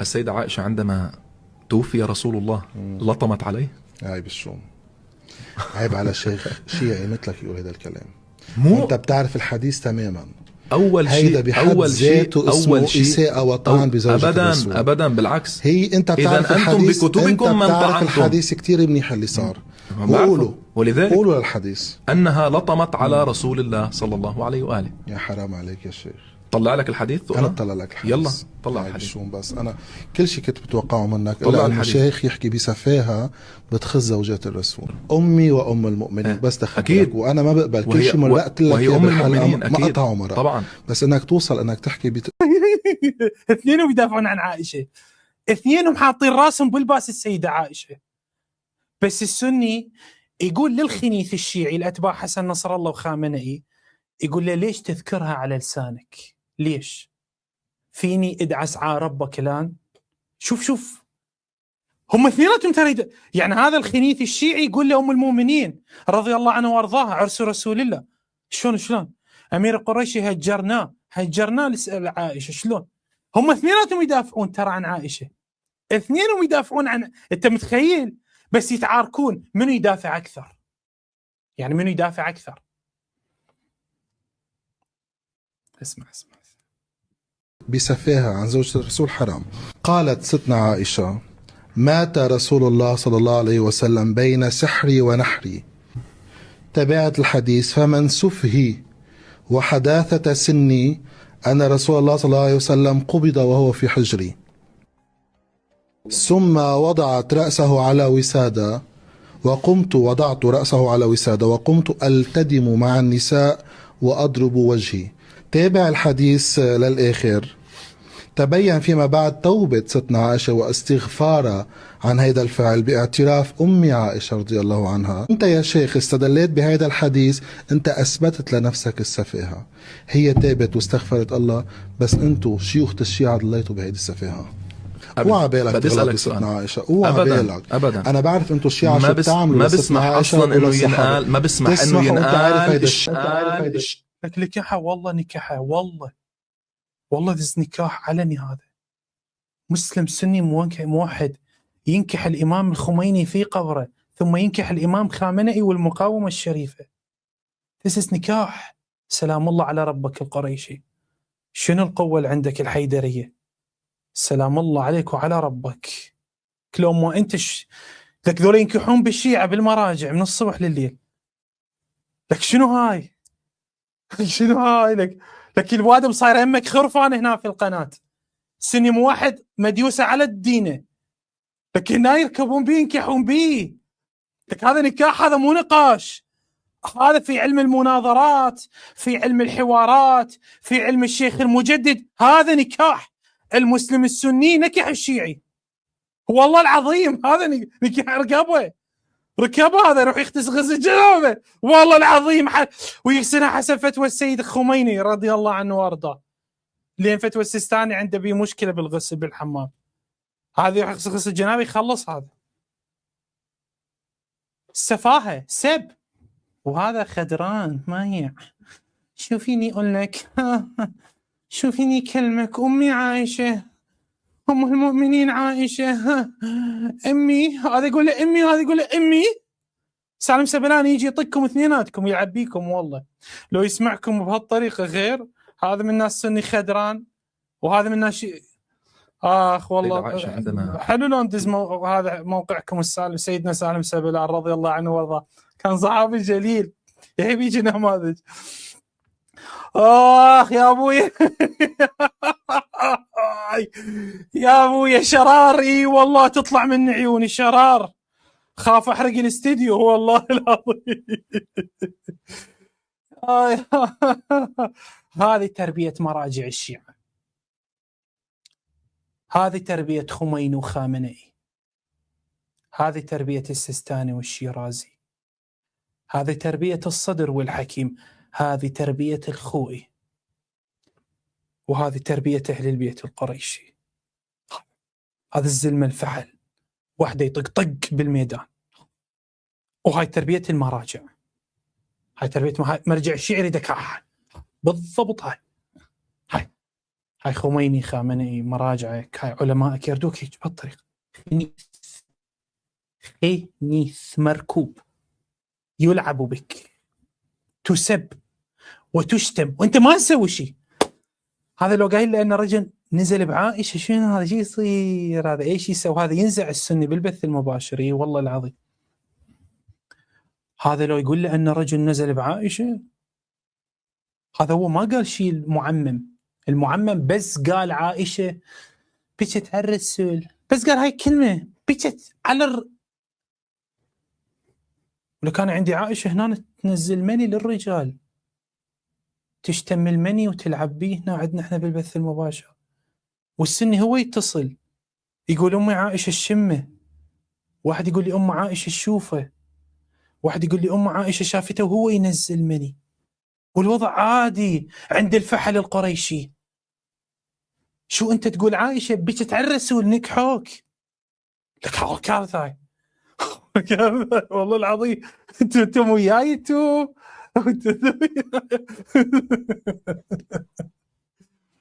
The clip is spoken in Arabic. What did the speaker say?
السيدة عائشة عندما توفي رسول الله لطمت عليه؟ عيب الشوم، عيب على شيخ شيعي مثلك يقول هذا الكلام. مو وانت بتعرف الحديث تماما. أول هيدا شيء بحد ذاته اسمه إساءة وطعن بزوجة الرسول. أبدا بالعكس. هي انت بتعرف إذا أنتم الحديث، بكتبكم انت من بتعرف طعنتم. الحديث كتير منيح اللي صار. ولذلك قولوا للحديث أنها لطمت على رسول الله صلى الله عليه وآله. يا حرام عليك يا شيخ. طلع لك الحديث. انا طلع لك الحديث. يلا طلع الحديث. شو بس انا كل شيء كنت بتوقعه منك طلع الا انه شيخ يحكي بسفاهه بتخز زوجات الرسول. امي وام المؤمنين بس اكيد. وانا ما بقبل كل شيء مرقت لك وهي ام المؤمنين اكيد ما قطع عمرها طبعا. بس انك توصل انك تحكي اثنينهم يدافعون عن عائشه، اثنينهم حاطين راسهم بلباس السيده عائشه. بس السني يقول للخنيث الشيعي الاتباع حسن نصر الله وخامنئي، يقول له ليش تذكرها على لسانك؟ ليش؟ فيني ادعس ربك الان. شوف هم اثنيناتهم ترى يعني هذا الخنيث الشيعي يقول لأم المؤمنين رضي الله عنه وارضاها عرس رسول الله. شلون امير قريشي هجرناه لسأل عائشه. شلون هم اثنيناتهم يدافعون ترى عن عائشه، اثنينهم يدافعون عن، انت متخيل؟ بس يتعاركون منو يدافع اكثر، يعني منو يدافع اكثر. اسمع بسفاهه عن زوجة الرسول حرام. قالت ستنا عائشه: مات رسول الله صلى الله عليه وسلم بين سحري ونحري. تابعت الحديث: فمن سفهي وحداثة سني أن رسول الله صلى الله عليه وسلم قبض وهو في حجري. ثم وضعت رأسه على وسادة وضعت رأسه على وسادة وقمت ألتدم مع النساء وأضرب وجهي. تابع الحديث للآخر. تبين فيما بعد توبة ستنا عائشة واستغفارها عن هذا الفعل باعتراف أم عائشة رضي الله عنها. أنت يا شيخ استدليت بهذا الحديث، أنت أثبتت لنفسك السفاهة. هي تابت واستغفرت الله، بس أنتوا شيوخ الشيعة ضليتوا بهذه السفاهة. اوعى بالك تغلط بستنا عائشة، اوعى بالك. أبدا. أنا بعرف أنتوا الشيعة شو بتعملوا. ما بسمح أصلا إنه ينقال، ما بسمح إنه ينقال. لك نكاحة والله، نكاحة والله ذي نكاح علني. هذا مسلم سني موحد ينكح الإمام الخميني في قبره، ثم ينكح الإمام خامنئي والمقاومة الشريفة. ذي نكاح. سلام الله على ربك القريشي. شنو القوة اللي عندك الحيدرية؟ سلام الله عليك وعلى ربك. كل ما أنت لك ذولا ينكحون بالشيعة بالمراجع من الصبح لليل. لك شنو هاي؟ لك الوادم صاير همك خرفان هنا في القناة. سني موحد مديوسة على الدينة، لك هنا يركبون بيه ينكحون بيه. لك هذا نكاح، هذا مو نقاش. هذا في علم المناظرات، في علم الحوارات، في علم الشيخ المجدد. هذا نكاح. المسلم السني نكح الشيعي، والله العظيم. هذا نكاح ركبه هذا يروح يغسل جنابه، والله العظيم. ويغسلها حسب فتوى السيد الخميني رضي الله عنه وارضاه، لين فتوى السيستاني عنده بيه مشكله بالغسل بالحمام. هذا يروح يغسل جنابه يخلص. هذا السفاهه سب. وهذا خدران مايع. شوفيني اقول لك شوفيني كلمك امي عائشه، ام المؤمنين عائشه، امي. هذا يقول له امي وهذا يقول له امي. سالم سبلاني يجي يطقكم اثنيناتكم يعبيكم. والله لو يسمعكم بهالطريقه غير. هذا من الناس سني خدران، وهذا من الناس والله حلو لو ندز هذا موقعكم السالم. سيدنا سالم سبلان رضي الله عنه وارضاه كان صحابي جليل، يحب يجي نماذج. يا ابوي يا ابوي شراري والله تطلع من عيوني شرار. خاف احرق الاستديو والله العظيم. هذه تربية مراجع الشيعة، هذه تربية خميني وخامنئي، هذه تربية السيستاني والشيرازي، هذه تربية الصدر والحكيم، هذه تربية الخوئي، وهذه تربية أهل البيت القريشي. هذا الزلمة الفحل واحدة يطق بالميدان. وهاي تربية المراجع، هاي تربية مرجع الشيعي يريد كاح بالضبط. هاي هاي خميني، خامنئي، مراجعك، هاي علمائك يردوك هيك بهالطريقة. خنيث مركوب يلعب بك، تسب وتشتم وانت ما تسوي شيء. هذا لو قايل لأن رجل نزل بعائشة شنو هذا شيء يصير، هذا ايش يسوي، هذا ينزع السني بالبث المباشر. اي والله العظيم. هذا لو يقول لأن رجل نزل بعائشة، هذا هو ما قال شيء المعمم بس قال عائشة بكت على الرسول، بس قال هاي الكلمة بكت على لو كان عندي عائشة هنا تنزل مني للرجال، تشتم المني وتلعب بيه هنا عندنا احنا بالبث المباشر، والسني هو يتصل يقول أمي عائشة الشمة، واحد يقول لي أم عائشة الشوفة، واحد يقول لي أم عائشة شافته وهو ينزل مني، والوضع عادي عند الفحل القريشي. شو أنت تقول عائشة بكت على الرسول نكحوك؟ لك كارثة هاي. والله العظيم. انتم وياي انتم.